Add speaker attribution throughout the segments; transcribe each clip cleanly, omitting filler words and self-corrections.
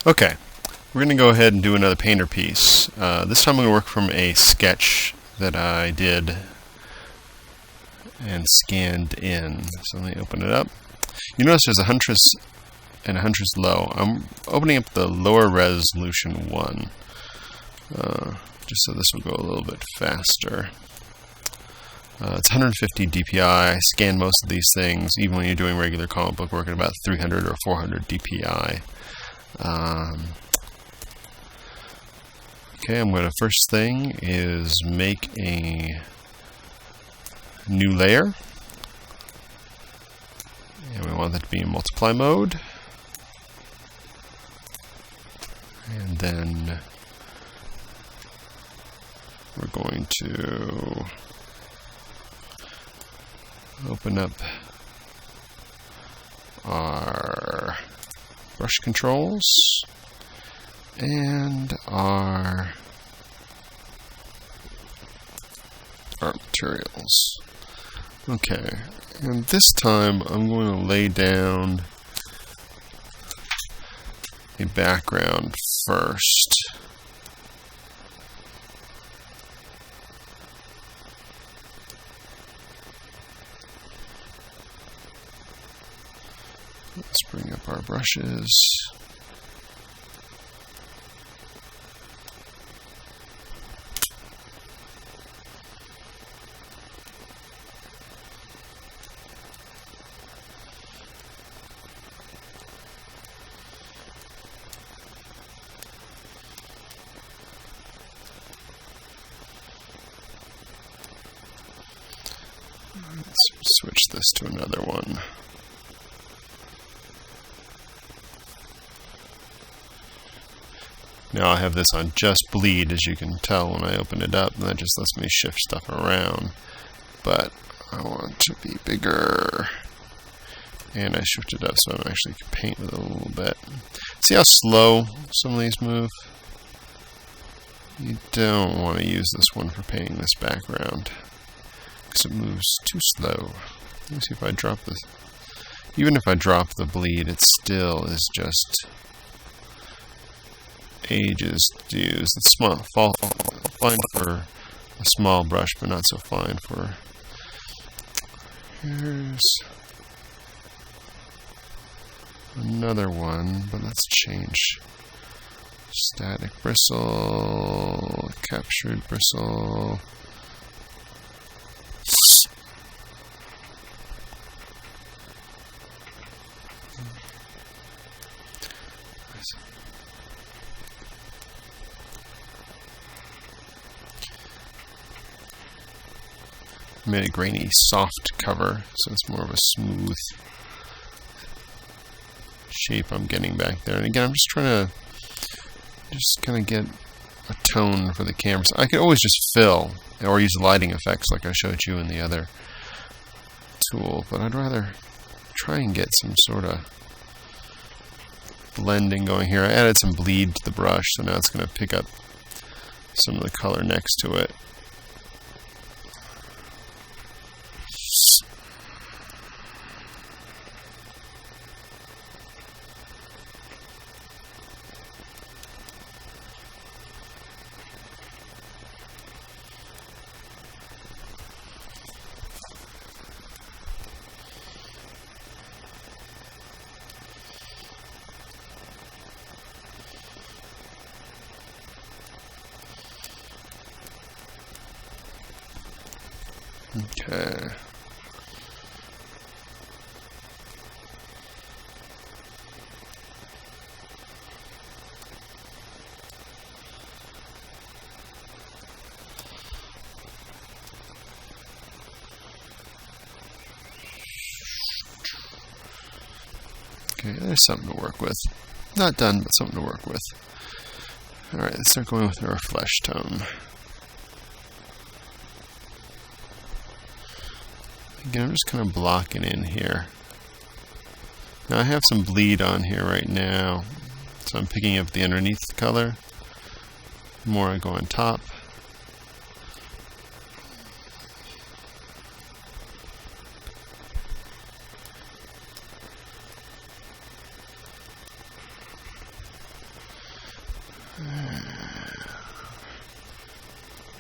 Speaker 1: Okay, we're going to go ahead and do another painter piece. This time I'm going to work from a sketch that I did and scanned in. So let me open it up. You notice there's a huntress and a huntress low. I'm opening up the lower resolution one, just so this will go a little bit faster. It's 150 DPI. I scan most of these things, even when you're doing regular comic book work, at about 300 or 400 DPI. Okay, I'm going to, first thing is make a new layer. And we want that to be in multiply mode. And then we're going to open up our brush controls and our materials. Okay, and this time I'm going to lay down a background first. Let's bring up our brushes. Let's switch this to another one. Now I have this on just bleed, as you can tell when I open it up, and that just lets me shift stuff around. But I want to be bigger, and I shift it up so I actually can paint with it a little bit. See how slow some of these move? You don't want to use this one for painting this background, because it moves too slow. Let me see if I drop this. Even if I drop the bleed, it still is just ages to use. It's fine for a small brush, but not so fine for. Here's another one, but let's change. Static bristle, captured bristle. Made a grainy soft cover, so it's more of a smooth shape I'm getting back there. And again, I'm just trying to kind of get a tone for the camera. So I could always just fill or use lighting effects like I showed you in the other tool, but I'd rather try and get some sort of blending going here. I added some bleed to the brush, so now it's going to pick up some of the color next to it. Okay. Okay, there's something to work with. Not done, but something to work with. Alright, let's start going with our flesh tone. Again, I'm just kind of blocking in here. Now I have some bleed on here right now, so I'm picking up the underneath color. The more I go on top.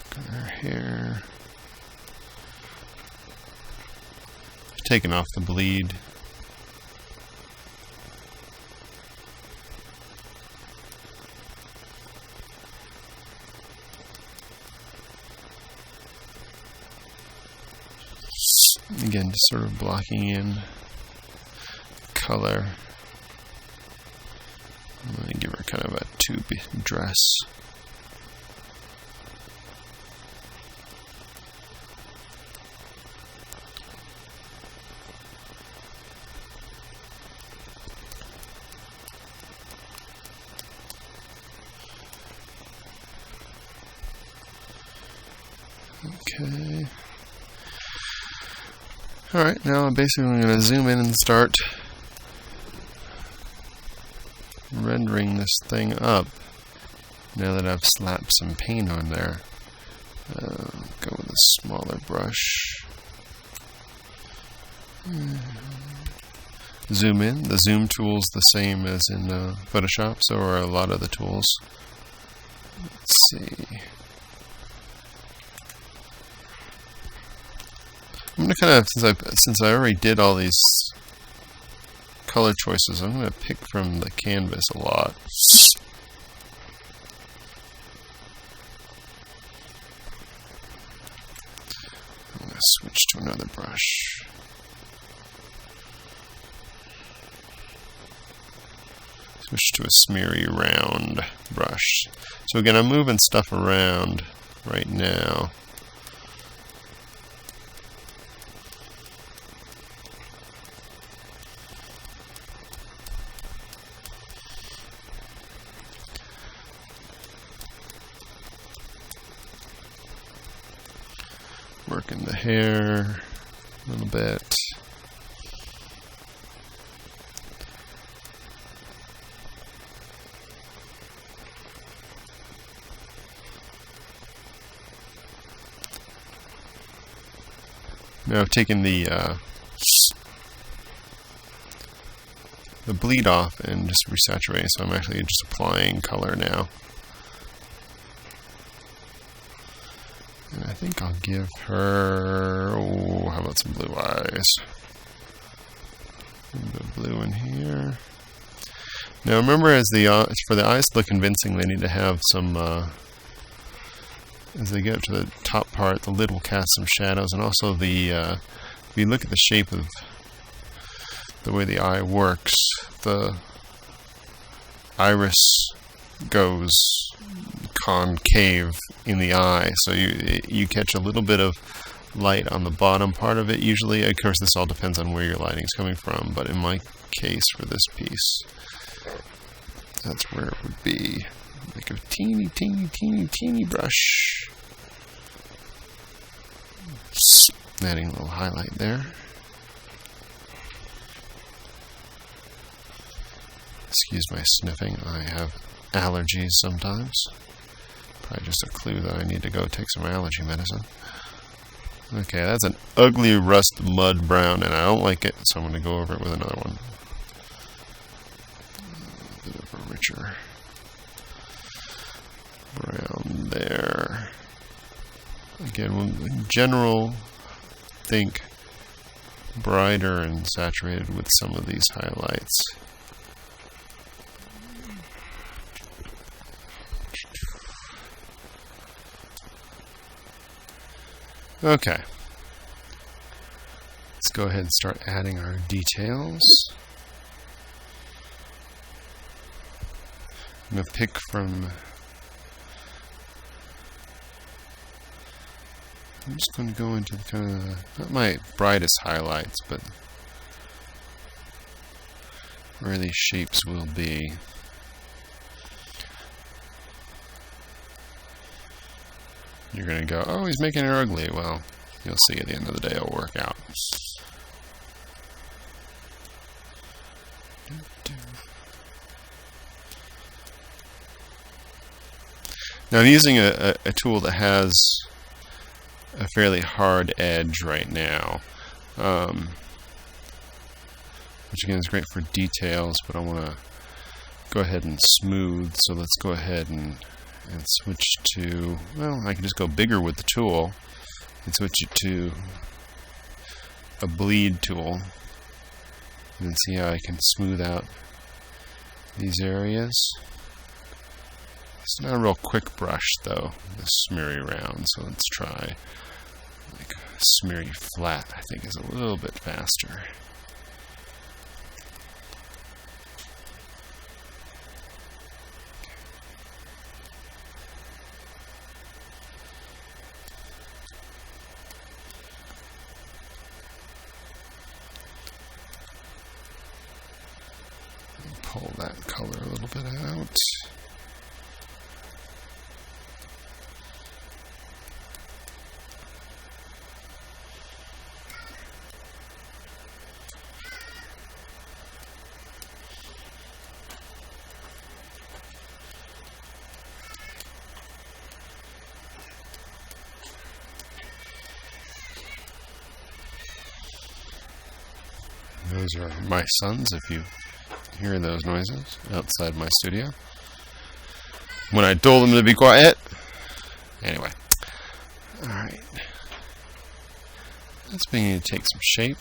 Speaker 1: Got her hair. Taking off the bleed. Again, just sort of blocking in color. I'm going to give her kind of a tube dress. Okay. Alright, now I'm basically going to zoom in and start rendering this thing up. Now that I've slapped some paint on there. Go with a smaller brush. Zoom in. The zoom tool's the same as in Photoshop, so are a lot of the tools. Let's see. I'm going to kind of, since I already did all these color choices, I'm going to pick from the canvas a lot. I'm going to switch to another brush. Switch to a smeary round brush. So again, I'm moving stuff around right now. Working the hair a little bit. Now I've taken the bleed off and just resaturating, so I'm actually just applying color now. And I think I'll give her, oh, how about some blue eyes? A little bit of blue in here. Now remember, as for the eyes to look convincing, they need to have some, as they get up to the top part, the lid will cast some shadows, and also if you look at the shape of the way the eye works, the iris goes concave in the eye, so you catch a little bit of light on the bottom part of it usually. Of course, this all depends on where your lighting is coming from, but in my case for this piece, that's where it would be. Like a teeny brush. Adding a little highlight there. Excuse my sniffing, I have allergies sometimes. Probably just a clue that I need to go take some allergy medicine. Okay, that's an ugly rust mud brown, and I don't like it, so I'm going to go over it with another one. A bit of a richer brown there. Again, in general, think brighter and saturated with some of these highlights. Okay. Let's go ahead and start adding our details. I'm going to pick from... I'm just going to go into kind of, not my brightest highlights, but where these shapes will be. You're going to go, oh, he's making it ugly. Well, you'll see at the end of the day it'll work out. Now I'm using a tool that has a fairly hard edge right now, which again is great for details, but I want to go ahead and smooth. So let's go ahead and switch to, well, I can just go bigger with the tool and switch it to a bleed tool and see how I can smooth out these areas. It's not a real quick brush though, the smeary round, so let's try like smeary flat. I think is a little bit faster. Pull that color a little bit out. Those are my sons, if you hear those noises outside my studio when I told them to be quiet. Anyway, alright, let's begin to take some shape.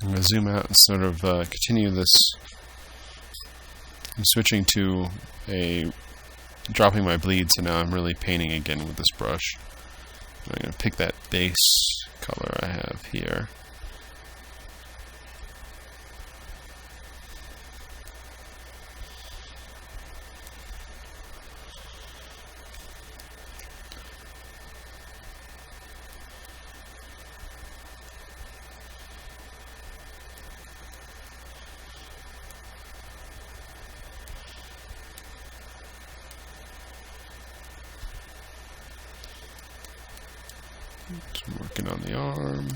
Speaker 1: I'm going to zoom out and sort of continue this. I'm switching to dropping my bleed, so now I'm really painting again with this brush. I'm going to pick that base color I have here. I'm working on the arm.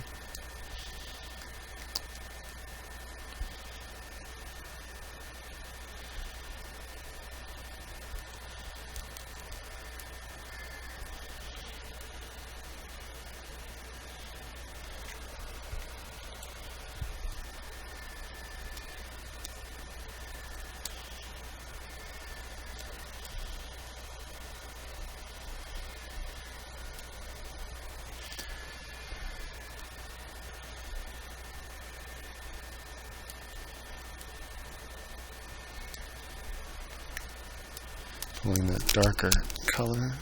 Speaker 1: Pulling that darker color.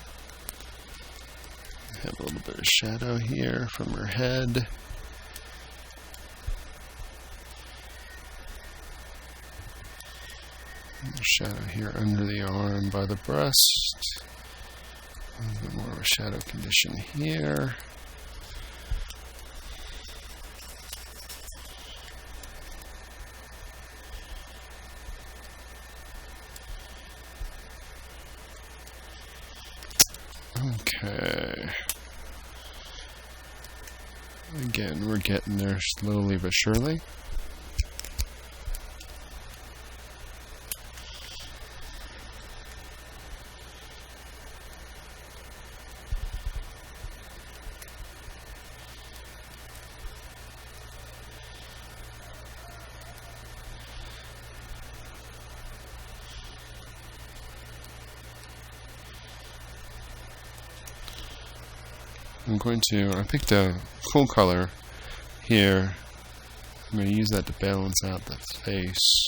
Speaker 1: I have a little bit of shadow here from her head. Shadow here under the arm by the breast. A little bit more of a shadow condition here. Okay. Again, we're getting there slowly but surely. I picked a full color here. I'm going to use that to balance out the face.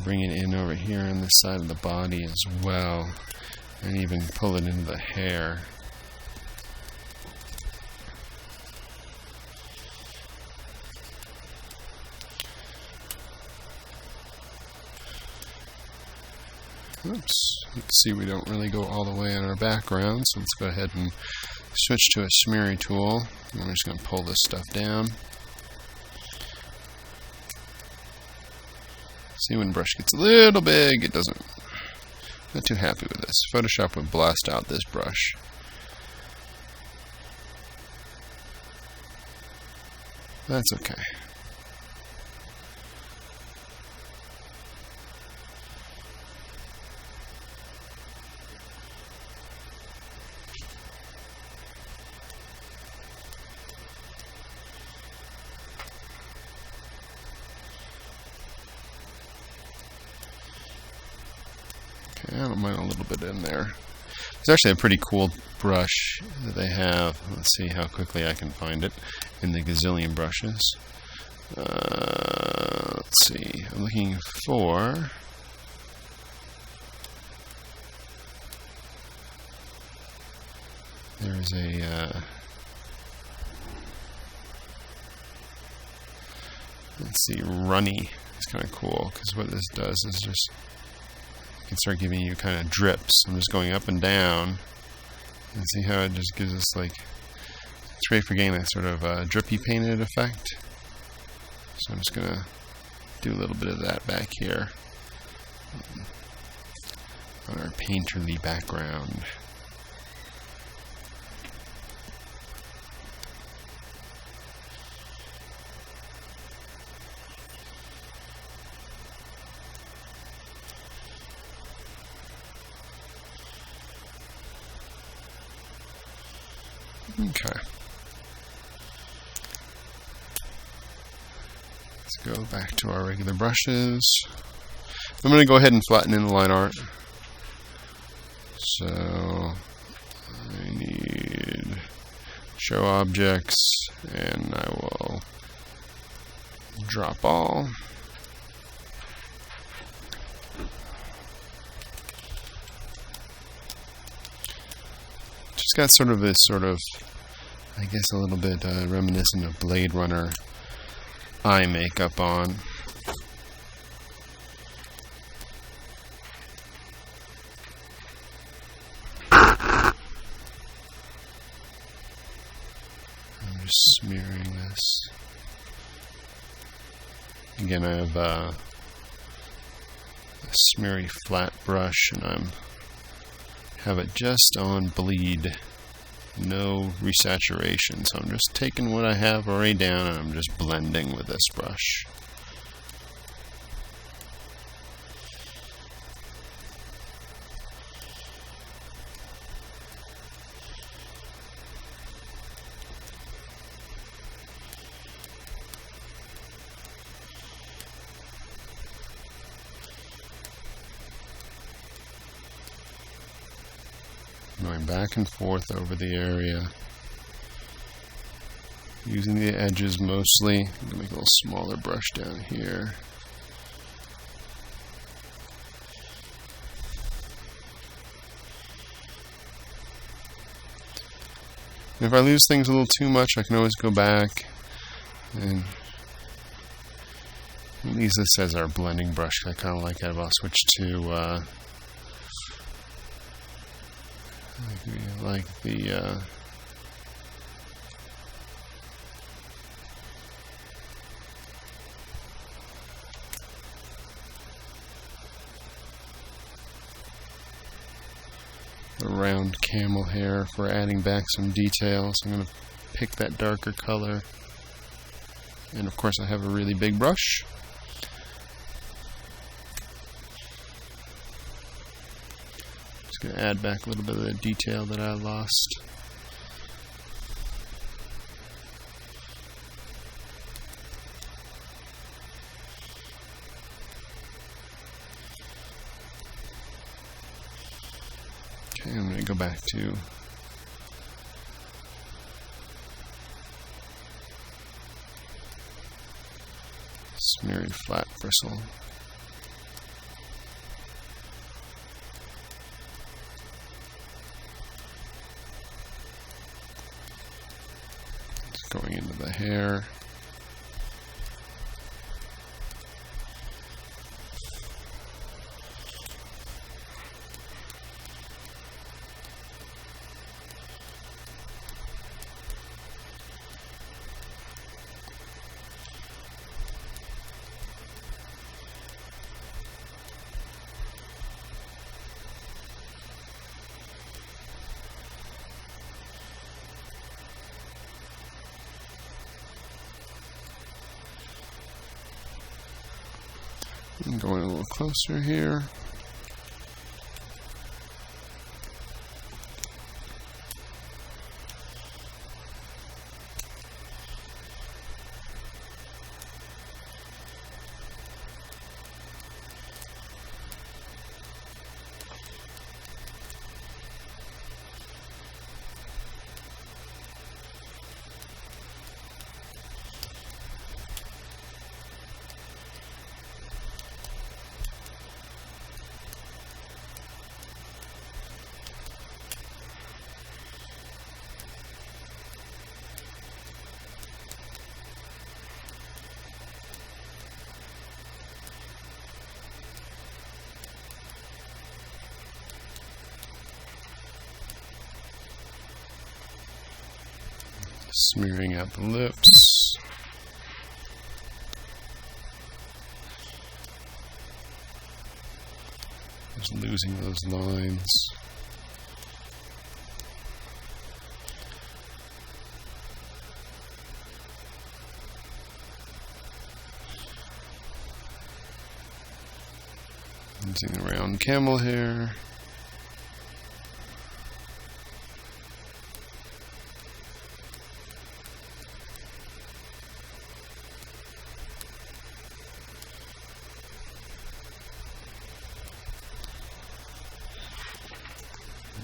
Speaker 1: Bring it in over here on this side of the body as well. And even pull it into the hair. Oops. You can see we don't really go all the way on our background, so let's go ahead and switch to a smeary tool. I'm just going to pull this stuff down. See, when the brush gets a little big, it doesn't. Not too happy with this. Photoshop would blast out this brush. That's okay. I don't mind a little bit in there. It's actually a pretty cool brush that they have. Let's see how quickly I can find it in the gazillion brushes. Let's see. I'm looking for... There's a... let's see, runny. It's kind of cool because what this does is just... it can start giving you kind of drips. I'm just going up and down. And see how it just gives us like... it's great for getting that sort of drippy painted effect. So I'm just going to do a little bit of that back here on our painterly background. Okay. Let's go back to our regular brushes. I'm going to go ahead and flatten in the line art. So I need show objects, and I will drop all. Just got sort of this I guess a little bit reminiscent of Blade Runner eye makeup on. I'm just smearing this. Again, I have a smeary flat brush, and I have it just on bleed. No resaturation, so I'm just taking what I have already down and I'm just blending with this brush. Going back and forth over the area, using the edges mostly. I'm going to make a little smaller brush down here. And if I lose things a little too much, I can always go back and use this as our blending brush. I kind of like it. I'll switch to like the round camel hair for adding back some details. I'm going to pick that darker color, and of course I have a really big brush. Going to add back a little bit of the detail that I lost. Okay, I'm going to go back to smeared flat bristle. Going into the hair. I'm going a little closer here. Smearing out the lips. Just losing those lines. Using the round camel hair.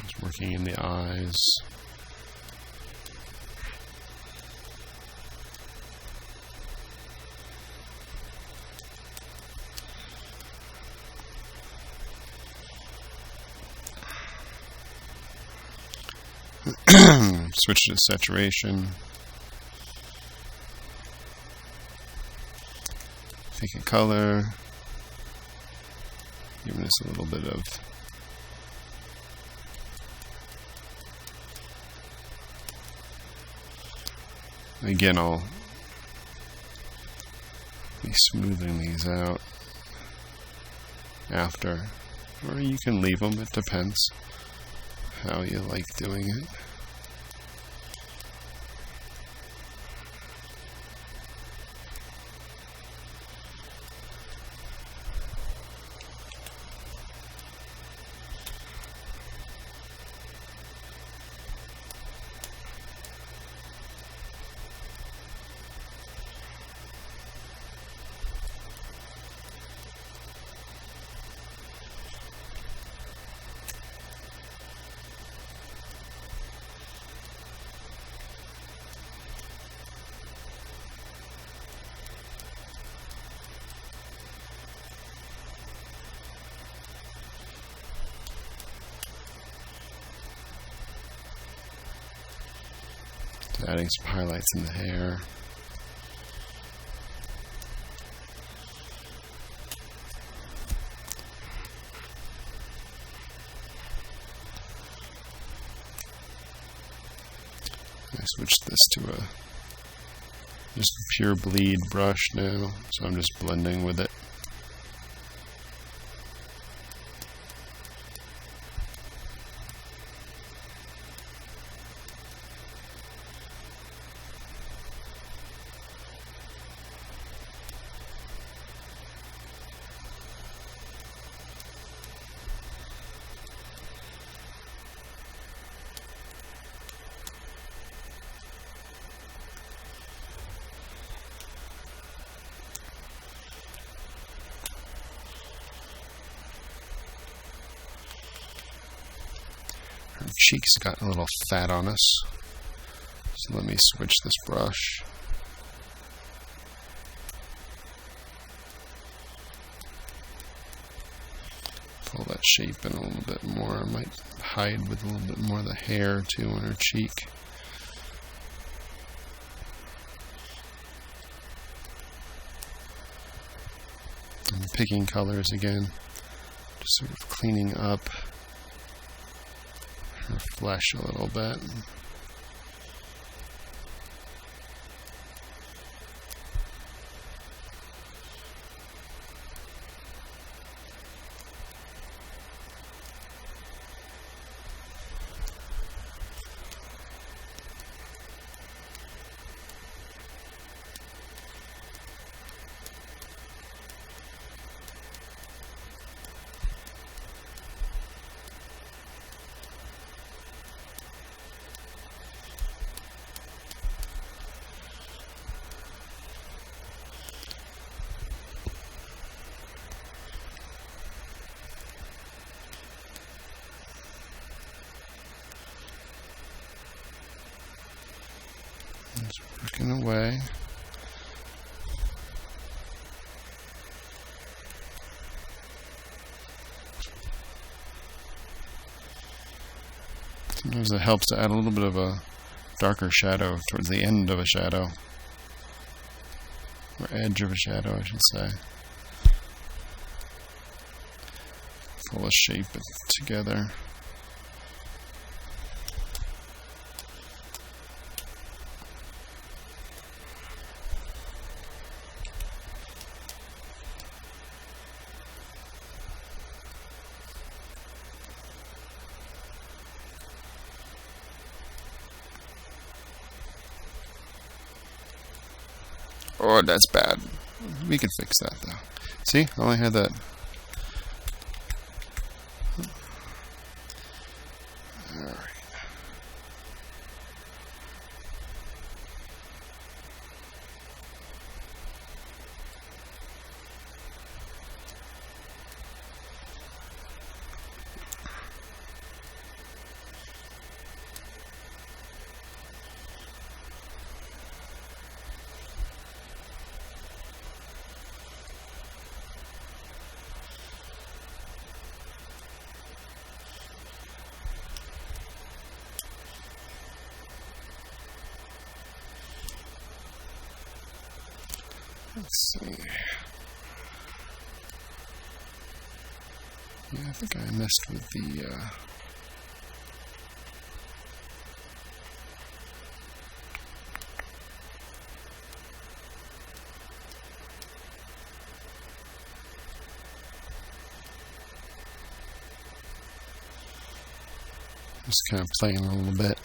Speaker 1: Just working in the eyes. Switch to saturation. Pick a color. Giving us a little bit of again, I'll be smoothing these out after, or you can leave them, it depends how you like doing it. Adding some highlights in the hair. I switched this to a just a pure bleed brush now, so I'm just blending with it. Her cheeks got a little fat on us, so let me switch this brush. Pull that shape in a little bit more. I might hide with a little bit more of the hair too on her cheek. I'm picking colors again, just sort of cleaning up her flesh a little bit. Just working away. Sometimes it helps to add a little bit of a darker shadow towards the end of a shadow, or edge of a shadow, I should say. Pull a shape together. Oh, that's bad. We could fix that though. See, I only had that. Alright. Let's see. Yeah, I think I messed with the just kind of playing a little bit.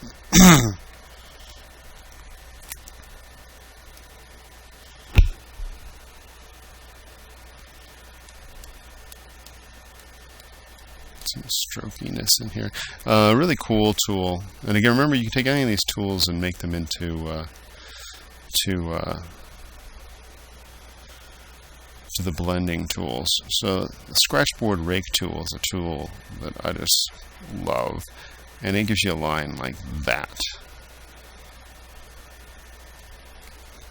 Speaker 1: Some strokiness in here. Really cool tool. And again, remember, you can take any of these tools and make them into the blending tools. So the Scratchboard Rake tool is a tool that I just love, and it gives you a line like that.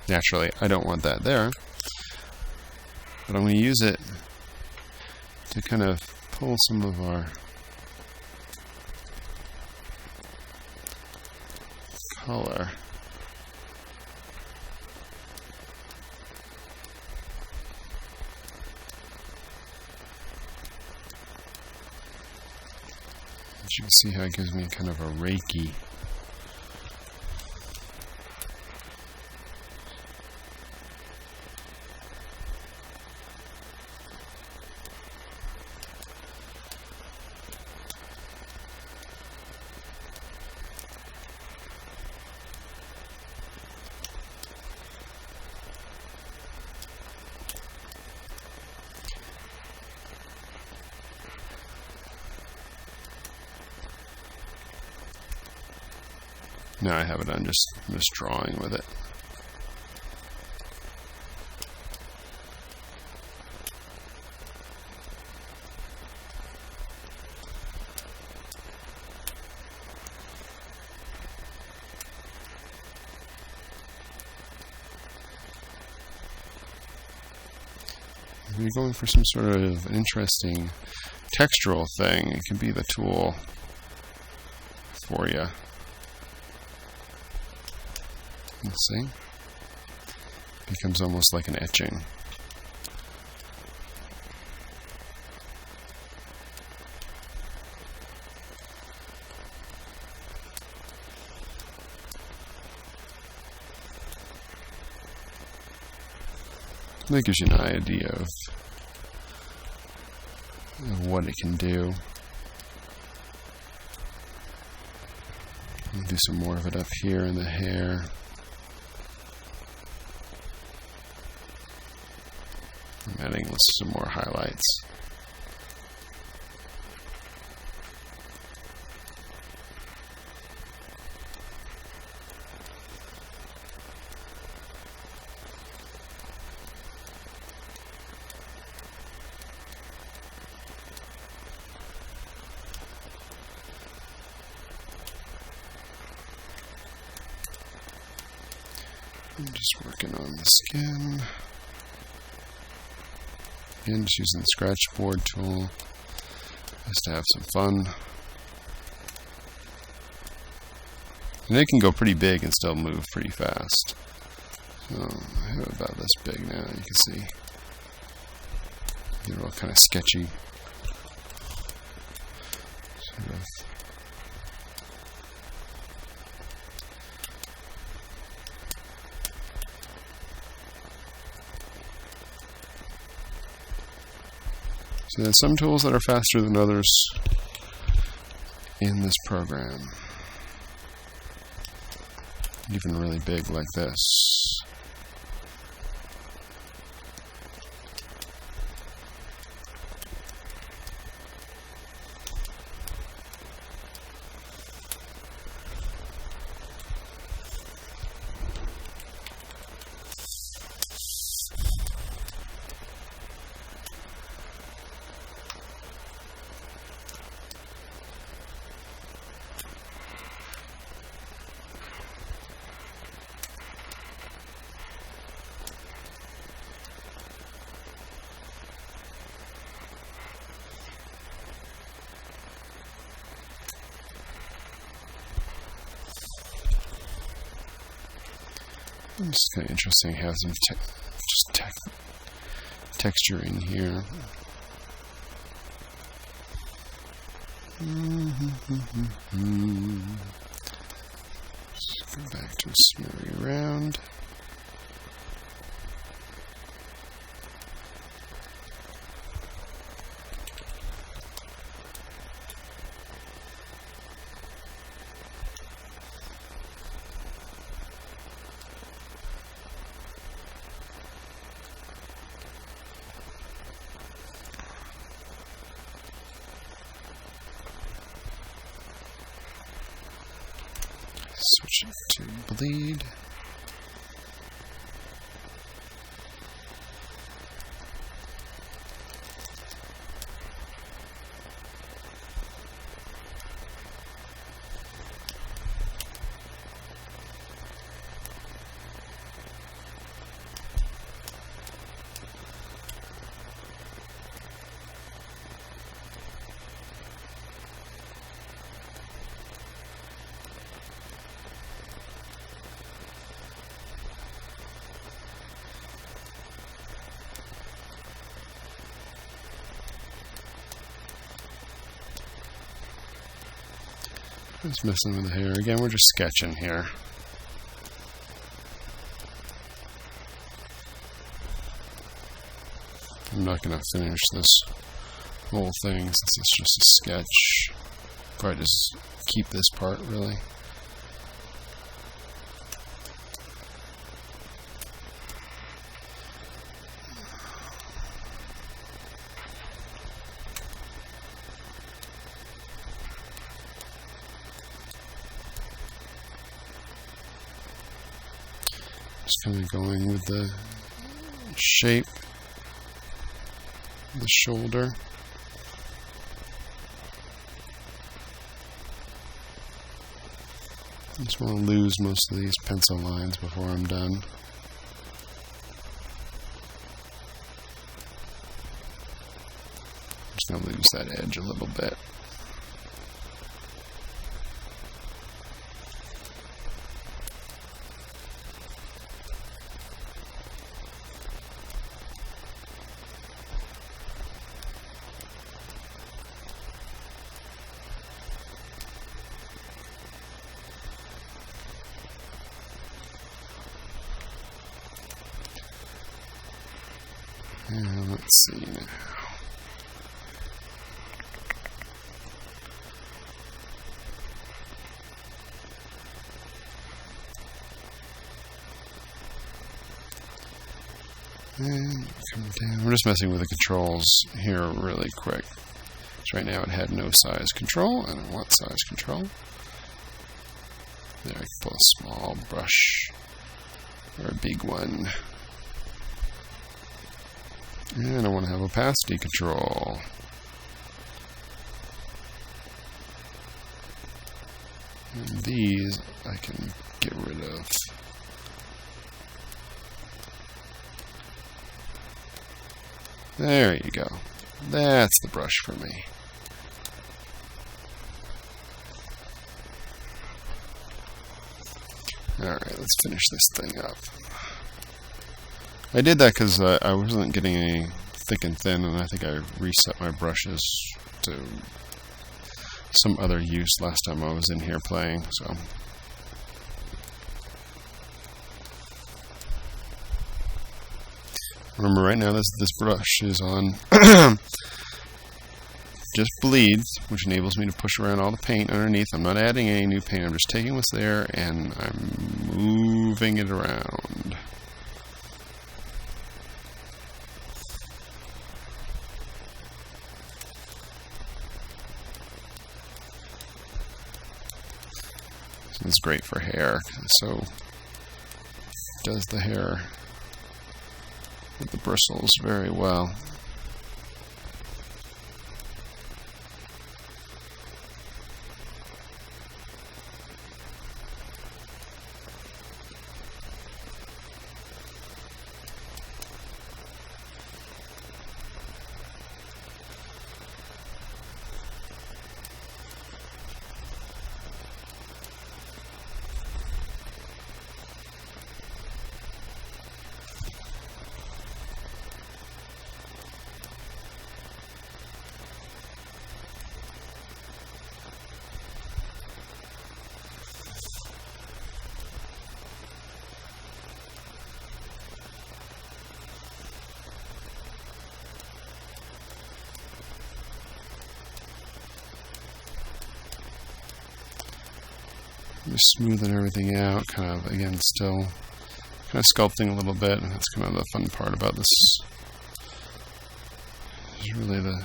Speaker 1: Naturally, I don't want that there, but I'm going to use it to kind of pull some of our color. As you can see how it gives me kind of a rakey. Now I have it on just drawing with it. If you're going for some sort of interesting textural thing, it can be the tool for you. Let's see. Becomes almost like an etching. That gives you an idea of what it can do. I'll do some more of it up here in the hair. I'm adding some more highlights. I'm just working on the skin. Again, just using the Scratchboard tool just to have some fun. And it can go pretty big and still move pretty fast. So I have it about this big now, you can see. They're all kind of sketchy. Sort of. So there's some tools that are faster than others in this program. Even really big like this. It's kind of interesting. It has some texture in here. Just go back to a smeary around. Switch it to bleed. Just messing with the hair. Again, we're just sketching here. I'm not going to finish this whole thing since it's just a sketch. Probably just keep this part, really. Just kind of going with the shape of the shoulder. I just want to lose most of these pencil lines before I'm done. I'm just going to lose that edge a little bit. And let's see now. And come down. We're just messing with the controls here really quick. So right now it had no size control. I don't want size control. There, I can pull a small brush or a big one. And I want to have opacity control. And these I can get rid of. There you go. That's the brush for me. Alright, let's finish this thing up. I did that because I wasn't getting any thick and thin, and I think I reset my brushes to some other use last time I was in here playing, so. Remember, right now this brush is on just bleeds, which enables me to push around all the paint underneath. I'm not adding any new paint, I'm just taking what's there and I'm moving it around. It's great for hair, so it does the hair with the bristles very well. Just smoothing everything out, kind of, again, still kind of sculpting a little bit, and that's kind of the fun part about this. Is really the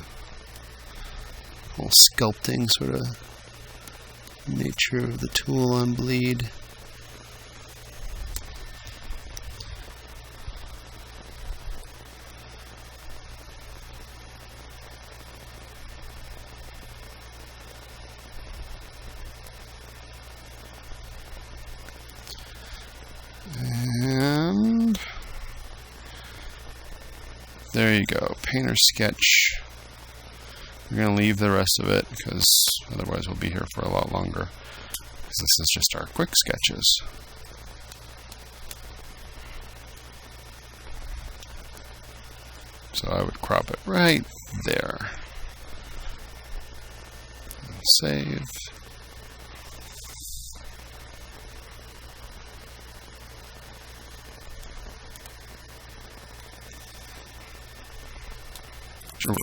Speaker 1: whole sculpting sort of nature of the tool on bleed. And there you go, paint or sketch. We're going to leave the rest of it because otherwise we'll be here for a lot longer. Because this is just our quick sketches. So I would crop it right there. And save.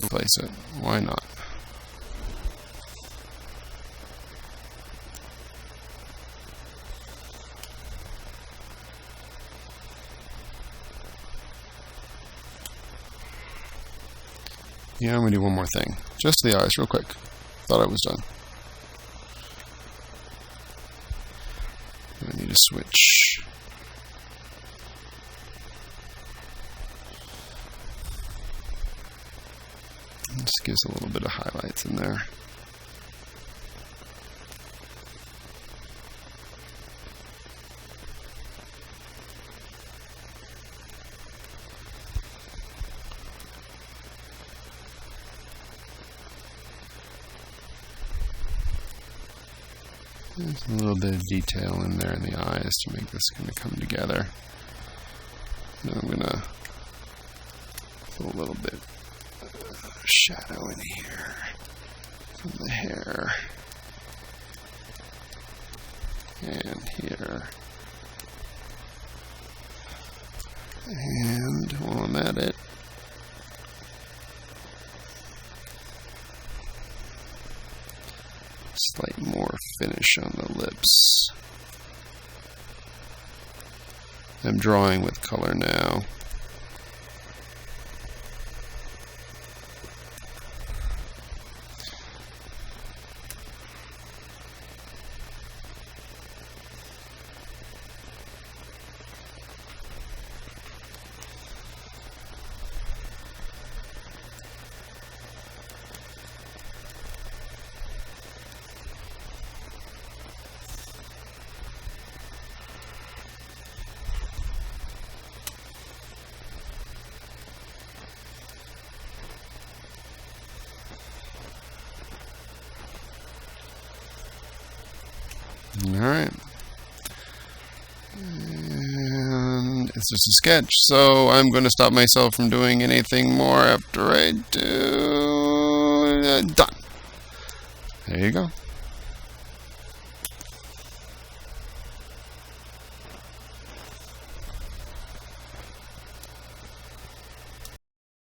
Speaker 1: Replace it. Why not? Yeah, I'm going to do one more thing. Just the eyes, real quick. Thought I was done. I need to switch. Just gives a little bit of highlights in there. There's a little bit of detail in there in the eyes to make this kind of come together. Now I'm going to put a little bit of shadow in here from the hair and here. And while I'm at it, slight more finish on the lips. I'm drawing with color now. Alright. And it's just a sketch, so I'm going to stop myself from doing anything more after I do... done. There you go.